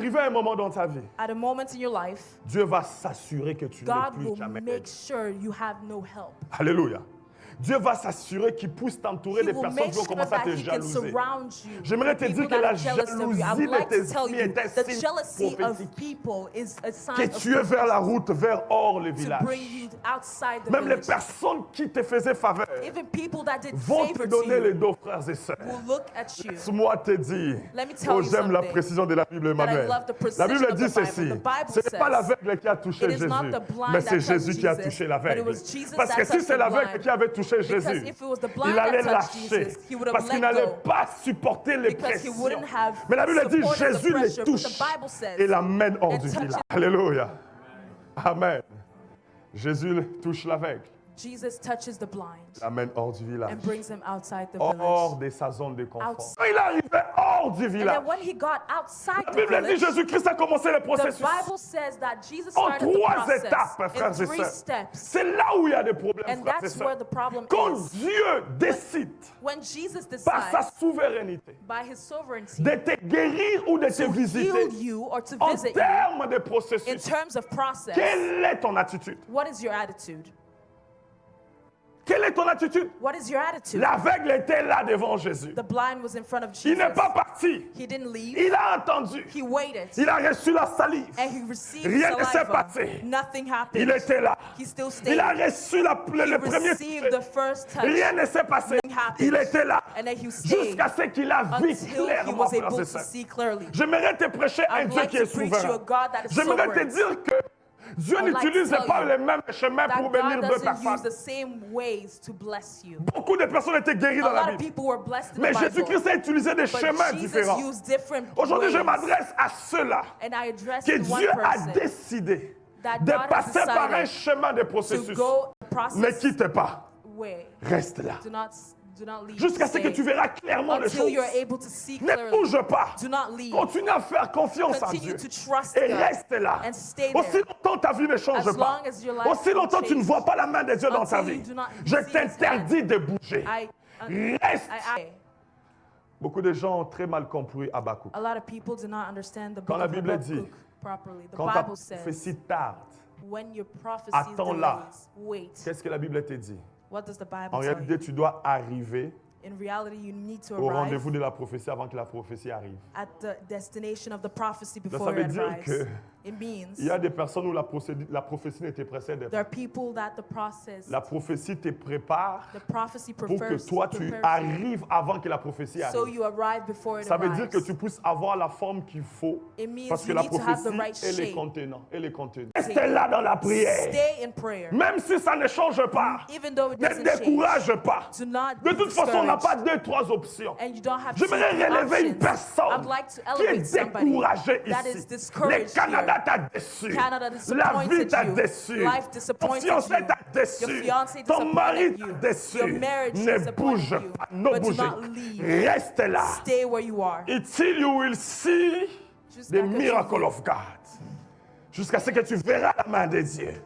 Arrivé à un moment dans ta vie, At a moment in your life, Dieu va s'assurer que tu n'es God plus will jamais make aidé. sure you have no help. Alléluia. Dieu va s'assurer qu'il puisse t'entourer He des will personnes make qui vont sure commencer à that te he can jalouser. surround you. J'aimerais te with dire people que that la are jealous of you. I would jalousie de like to tes tell ennemis you est un the signe jealousy prophétique. of people is a sign Que of tu es vers la route, vers hors le to village. bring you outside the Même les village. personnes qui te faisaient faveur Even people that did vont te favor to donner les you dos, frères et sœurs. will look at you. Laisse-moi te dire, Let me tell you j'aime la something, précision de la Bible, that I Emmanuel. love the La precision Bible of dit the Bible. ceci, The Bible ce n'est pas says, l'aveugle qui a touché it is not Jésus, the blind mais that c'est touched Jésus qui a Jesus, touché but it l'aveugle. was Jesus Parce que that si touched c'est the l'aveugle blind. qui avait touché Because Jésus, if it was the il blind allait that touched lâcher, Jesus, he would have parce qu'il let n'allait go. pas supporter les Because he pressions. wouldn't have Mais la Bible dit, supported the Jésus les pressure. But touche the Bible says, et l'amène hors it du touches- village. Alléluia. Amen. Jésus touche l'aveugle, Jesus touches the blind l'amène hors du village, and brings him outside the hors village. de sa zone de confort. Outside. Quand il arrivait hors du And village, then when he got outside la the Bible dit village, Jésus-Christ a commencé le the processus Bible says that Jesus en started the 3 process étapes, in frères et 3 sœurs. steps. C'est là où il y a des problèmes, And frères et that's where sœurs. the problem Quand is. Dieu décide, When Jesus par sa decides, souveraineté, by his sovereignty, de te guérir ou de te to heal visiter, you or to en visit you, termes de in processus, terms of process, quelle est ton attitude? what is your attitude? Quelle est ton attitude? What is your attitude? L'aveugle était là devant Jésus. The blind was in front of Il n'est Jesus. pas parti. He didn't leave. Il a entendu. He waited. Il a reçu la salive. And he received Rien ne s'est saliva. passé. Nothing happened. Il était là. He still stayed. Il a reçu le premier Received the first touch. Rien ne s'est passé. Nothing happened. Il était là. And then he stayed Jusqu'à ce qu'il a vu until he clairement, was frères able et to sœurs. see clearly. J'aimerais te prêcher un I'd Dieu like qui to est preach you a souverain. God that is J'aimerais te sovereign. dire que Dieu I would like to n'utilise tell pas you les mêmes chemins That pour bénir God deux doesn't use personnes. the same ways to bless you. Beaucoup de personnes étaient guéries A dans la lot of Bible. people were blessed in Mais the Bible. Jésus-Christ a utilisé des But chemins Jesus différents. used different Aujourd'hui, je ways. m'adresse à ceux-là And I address que to one Dieu a person décidé that de God has passer par un decided chemin de to processus. go the Ne process quitte pas. way. Reste là. Do not leave. Jusqu'à ce que Stay tu verras clairement les until choses. you're able to see Ne clearly. bouge pas. Do not leave. Continue à faire confiance en Continue Dieu. to trust Et God reste là. and stay Aussi there. longtemps ta vie ne change As pas. long as your life Aussi longtemps won't tu ne change. vois pas la main de Dieu dans Until ta you vie. do not Je see His t'interdis de bouger. Reste. Beaucoup de gens ont très mal compris Habakkuk. A lot of people do not understand the book Quand la of Bible dit, Habakkuk properly. The Quand ta Bible says, prophétie tarde, when your prophecy attends-la. delays, wait. qu'est-ce que la Bible te dit? What does the Bible En tell réalité, you? tu dois arriver In reality, you need to au arrive rendez-vous de la prophétie avant que la prophétie arrive. at the destination of the prophecy Ça before veut it dire arrives. que It means il y a des personnes où la prophétie ne te précède there pas. are people that the process, La prophétie te prépare the prophecy pour que prefers, toi, tu prepares arrives avant que la prophétie you, so arrive. you arrive before it Ça veut dire arrives. que tu puisses avoir la forme qu'il faut It means parce que you la need to have the prophétie right est les shape. contenants. Reste là dans la prière. Stay in prayer. Même si ça ne change pas, Even though it ne doesn't te change, décourage pas. do not De be toute façon, on n'a pas discouraged. 2-3 options. And you don't have J'aimerais two relever une options. personne I'd like to qui est elevate somebody découragée that is ici. Le discouraged Canada here. t'a déçu. Canada La vie disappointed t'a you. déçu. Life Ton disappointed fiancé you. t'a déçu. Your fiancé Ton mari disappointed t'a you. déçu. Your marriage Ne disappointed bouge you. pas. Ne But do bouge not pas. leave. Reste là. Stay where you are. Until you will see Jusqu'à the que tu miracle vois. of God. Jusqu'à ce que tu verras la main de Dieu.